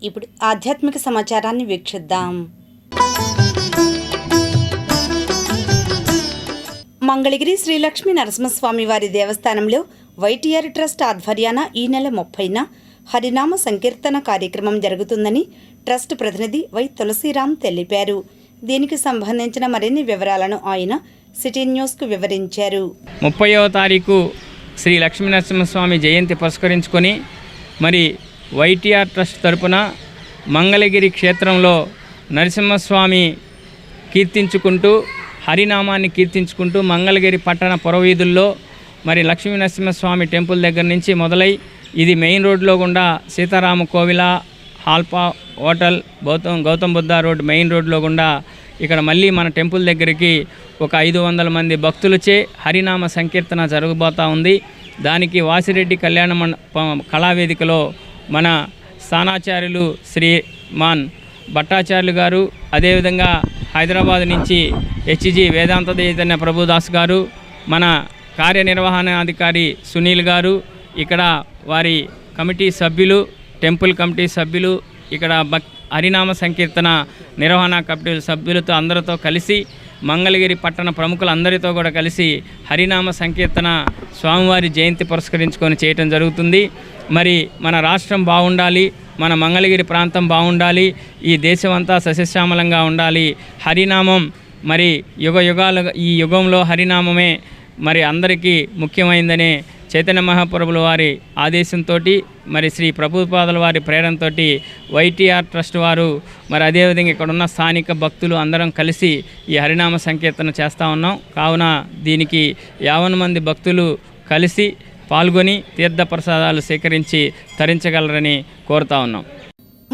ఇప్పుడు ఆధ్యాత్మిక సమాచారాన్ని వీక్షిద్దాం. మంగళగిరి శ్రీ లక్ష్మీ నరసింహస్వామి వారి దేవస్థానంలో వైటీఆర్ ట్రస్ట్ ఆధ్వర్యాన ఈ నెల 30న హరినామ సంకీర్తన కార్యక్రమం జరుగుతుందని ట్రస్ట్ ప్రతినిధి వై తులసిరామ్ తెలిపారు. దీనికి సంబంధించిన మరిన్ని వివరాలను ఆయన సిటీ న్యూస్కు వివరించారు. 30వ తారీఖు శ్రీ లక్ష్మీ నరసింహస్వామి జయంతి పురస్కరించుకొని మరి వైటీఆర్ ట్రస్ట్ తరపున మంగళగిరి క్షేత్రంలో నరసింహస్వామి కీర్తించుకుంటూ హరినామాన్ని కీర్తించుకుంటూ మంగళగిరి పట్టణ పురవీధుల్లో మరి లక్ష్మీ నరసింహస్వామి టెంపుల్ దగ్గర నుంచి మొదలై ఇది మెయిన్ రోడ్లో గుండా సీతారామ కోవిల హాల్పా hotel Gautam Buddha road main రోడ్లో గుండా ఇక్కడ మళ్ళీ మన టెంపుల్ దగ్గరికి ఒక 500 మంది భక్తులచే హరినామ సంకీర్తన జరగబోతూ ఉంది. దానికి వాసిరెడ్డి కళ్యాణ కళావేదికలో మన స్థానాచార్యులు శ్రీమాన్ భట్టాచార్యులు గారు, అదేవిధంగా హైదరాబాద్ నుంచి హెచ్జి వేదాంత చైతన్య ప్రభుదాస్ గారు, మన కార్యనిర్వహణాధికారి సునీల్ గారు, ఇక్కడ వారి కమిటీ సభ్యులు, టెంపుల్ కమిటీ సభ్యులు, ఇక్కడ హరినామ సంకీర్తన నిర్వహణ కమిటీ సభ్యులతో అందరితో కలిసి మంగళగిరి పట్టణ ప్రముఖులందరితో కూడా కలిసి హరినామ సంకీర్తన స్వామివారి జయంతి పురస్కరించుకొని చేయటం జరుగుతుంది. మరి మన రాష్ట్రం బాగుండాలి, మన మంగళగిరి ప్రాంతం బాగుండాలి, ఈ దేశం అంతా సస్యశ్యామలంగా ఉండాలి. హరినామం మరి ఈ యుగంలో హరినామమే మరి అందరికీ ముఖ్యమైందనే చైతన్య మహాప్రభుల వారి ఆదేశంతో మరి శ్రీ ప్రభుపాదుల వారి ప్రేరణతో వైటీఆర్ ట్రస్ట్ వారు మరి అదేవిధంగా ఇక్కడ ఉన్న స్థానిక భక్తులు అందరం కలిసి ఈ హరినామ సంకీర్తన చేస్తూ ఉన్నాం. కావున దీనికి 50 మంది భక్తులు కలిసి పాల్గొని తీర్థప్రసాదాలు సేకరించి తరించగలరని కోరుతా ఉన్నాం.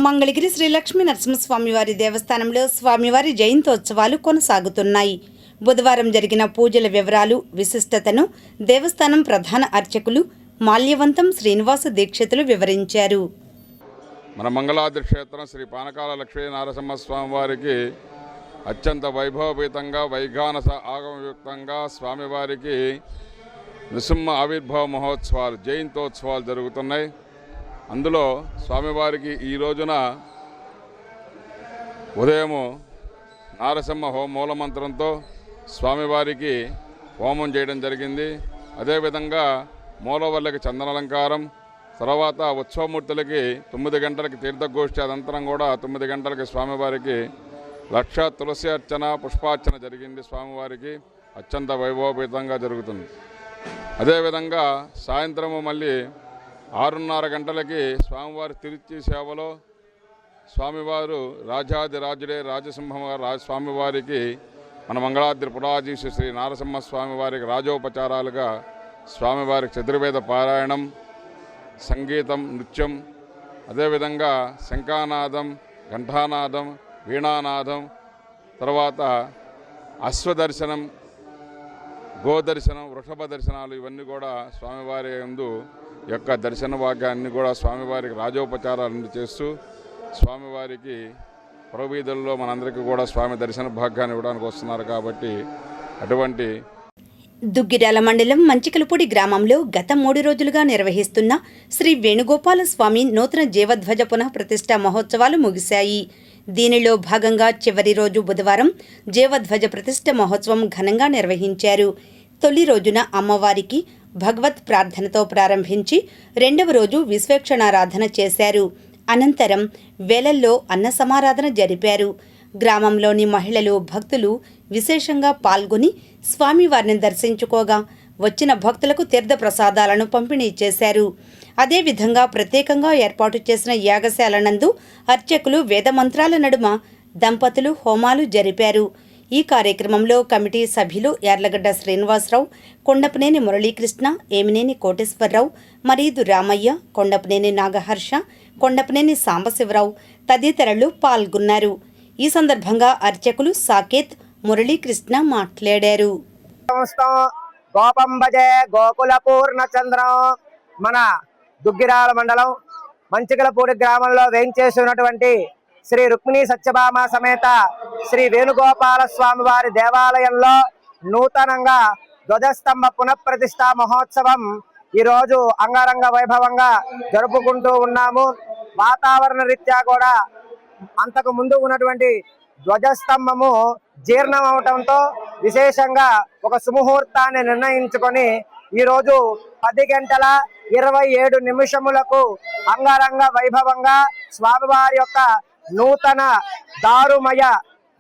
మంగళగిరి శ్రీ లక్ష్మీ నరసింహస్వామి వారి దేవస్థానంలో స్వామివారి జయంతోత్సవాలు కొనసాగుతున్నాయి. బుధవారం జరిగిన పూజల వివరాలు, విశిష్టతను దేవస్థానం ప్రధాన అర్చకులు మాల్యవంతం శ్రీనివాస దీక్షితులు వివరించారు. మన మంగళాద్రి క్షేత్రం శ్రీ పానకాల లక్ష్మీ నరసింహస్వామి వారికి అత్యంత వైభవపేతంగా వైఘానస ఆగమయుక్తంగా స్వామివారికి నృసింహ ఆవిర్భావ మహోత్సవాలు జయంతోత్సవాలు జరుగుతున్నాయి. అందులో స్వామివారికి ఈ రోజున ఉదయము నారసింహ మూలమంత్రంతో స్వామివారికి హోమం చేయడం జరిగింది. అదేవిధంగా మూలవల్లకి చందనాలంకారం, తర్వాత ఉత్సవమూర్తులకి 9 గంటలకి తీర్థగోష్ఠి, అనంతరం కూడా 9 గంటలకి స్వామివారికి లక్ష తులసి అర్చన పుష్పార్చన జరిగింది. స్వామివారికి అత్యంత వైభవపేతంగా జరుగుతుంది. అదేవిధంగా సాయంత్రము మళ్ళీ 6:30 గంటలకి స్వామివారి తిరుచి సేవలో స్వామివారు రాజాదిరాజుడే రాజసింహ స్వామివారికి మన మంగళాద్రి పురాధీశ శ్రీ నారసింహస్వామి వారికి రాజోపచారాలుగా స్వామివారికి చతుర్వేద పారాయణం, సంగీతం, నృత్యం, అదేవిధంగా శంఖానాదం, ఘంటానాదం, వీణానాదం, తర్వాత అశ్వదర్శనం, గోదర్శనం, వృషభ దర్శనాలు ఇవన్నీ కూడా స్వామివారి యందు యొక్క దర్శన భాగ్యాన్ని కూడా స్వామివారికి రాజోపచారాలు చేస్తూ స్వామివారికి పురవీధుల్లో మనందరికీ కూడా స్వామి దర్శన భాగ్యాన్ని ఇవ్వడానికి వస్తున్నారు. కాబట్టి అటువంటి దుగ్గిరాల మండలం మంచికలపూడి గ్రామంలో గత 3 రోజులుగా నిర్వహిస్తున్న శ్రీ వేణుగోపాల స్వామి నూతన జీవధ్వజ పునః ప్రతిష్ఠా మహోత్సవాలు ముగిశాయి. దీనిలో భాగంగా చివరి రోజు బుధవారం జీవధ్వజ ప్రతిష్ఠ మహోత్సవం ఘనంగా నిర్వహించారు. తొలి రోజున అమ్మవారికి భగవత్ ప్రార్థనతో ప్రారంభించి 2వ రోజు విశ్వేక్షణారాధన చేశారు. అనంతరం వేలల్లో అన్న సమారాధన జరిపారు. గ్రామంలోని మహిళలు, భక్తులు విశేషంగా పాల్గొని స్వామివారిని దర్శించుకోగా వచ్చిన భక్తులకు తీర్థ ప్రసాదాలను పంపిణీ చేశారు. అదేవిధంగా ప్రత్యేకంగా ఏర్పాటు చేసిన యాగశాల నందు అర్చకులు వేదమంత్రాల నడుమ దంపతులు హోమాలు జరిపారు. ఈ కార్యక్రమంలో కమిటీ సభ్యులు యార్లగడ్డ శ్రీనివాసరావు, కొండపనేని మురళీకృష్ణ, ఏమినేని కోటేశ్వరరావు, మరీదు రామయ్య, కొండపనేని నాగహర్ష, కొండపనేని సాంబశివరావు తదితరులు పాల్గొన్నారు. ఈ సందర్భంగా అర్చకులు సాకేత్, మురళీకృష్ణ మాట్లాడారు. గోకుల పూర్ణచంద్రం మన దుగ్గిరాల మండలం మంచికలపూడి గ్రామంలో వేయించేసినటువంటి శ్రీ రుక్మిణీ సత్యభామ సమేత శ్రీ వేణుగోపాల స్వామి వారి దేవాలయంలో నూతనంగా ధ్వజస్తంభ పునఃప్రతిష్ఠా మహోత్సవం ఈ రోజు అంగరంగ వైభవంగా జరుపుకుంటూ ఉన్నాము. వాతావరణ రీత్యా కూడా అంతకు ముందు ఉన్నటువంటి ధ్వజస్తంభము జీర్ణం అవటంతో విశేషంగా ఒక సుముహూర్తాన్ని నిర్ణయించుకొని ఈరోజు 10:27 అంగరంగ వైభవంగా స్వామివారి యొక్క నూతన దారుమయ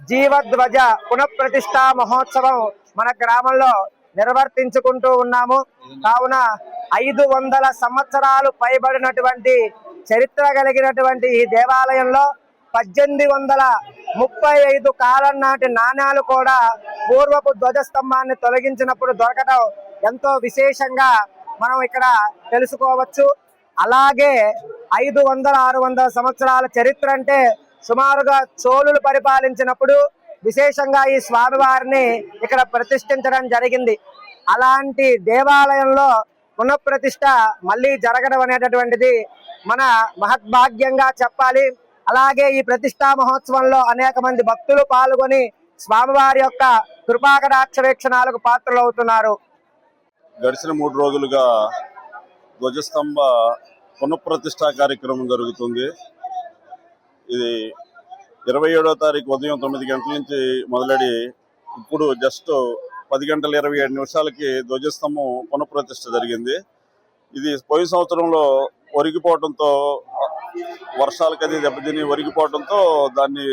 జీవధ్వజ పునఃప్రతిష్ఠా మహోత్సవం మన గ్రామంలో నిర్వర్తించుకుంటూ ఉన్నాము. కావున 500 సంవత్సరాలు పైబడినటువంటి చరిత్ర కలిగినటువంటి ఈ దేవాలయంలో 1835 కాలం నాటి నాణ్యాలు కూడా పూర్వపు ధ్వజస్తంభాన్ని తొలగించినప్పుడు దొరకడం ఎంతో విశేషంగా మనం ఇక్కడ తెలుసుకోవచ్చు. అలాగే 500-600 సంవత్సరాల చరిత్ర అంటే సుమారుగా చోళులు పరిపాలించినప్పుడు విశేషంగా ఈ స్వామివారిని ఇక్కడ ప్రతిష్ఠించడం జరిగింది. అలాంటి దేవాలయంలో పునఃప్రతిష్ఠ మళ్ళీ జరగడం అనేటటువంటిది మన మహద్భాగ్యంగా చెప్పాలి. అలాగే ఈ ప్రతిష్టా మహోత్సవంలో అనేక మంది భక్తులు పాల్గొని స్వామివారి యొక్క కృపాకటాక్ష వీక్షణాలకు పాత్రలవుతున్నారు. గడిచిన 3 రోజులుగా ధ్వజస్తంభ పునఃప్రతిష్ఠా కార్యక్రమం జరుగుతుంది. ఇది 27వ తారీఖు ఉదయం 9 గంటల నుంచి మొదలడి ఇప్పుడు జస్ట్ 10:27 ధ్వజస్తంభం పునఃప్రతిష్ఠ జరిగింది. ఇది పోయిన సంవత్సరంలో ఒరిగిపోవడంతో వర్షాలకు అది దెబ్బతిని ఒరిగిపోవడంతో దాన్ని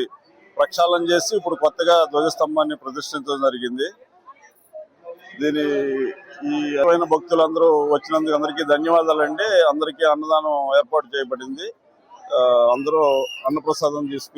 ప్రక్షాళన చేసి ఇప్పుడు కొత్తగా ధ్వజస్తంభాన్ని ప్రతిష్ఠించడం జరిగింది. దీని ఈ భక్తులందరూ వచ్చినందుకు అందరికీ ధన్యవాదాలండి. అందరికీ అన్నదానం ఏర్పాటు చేయబడింది. అందరూ అన్నప్రసాదం తీసుకుని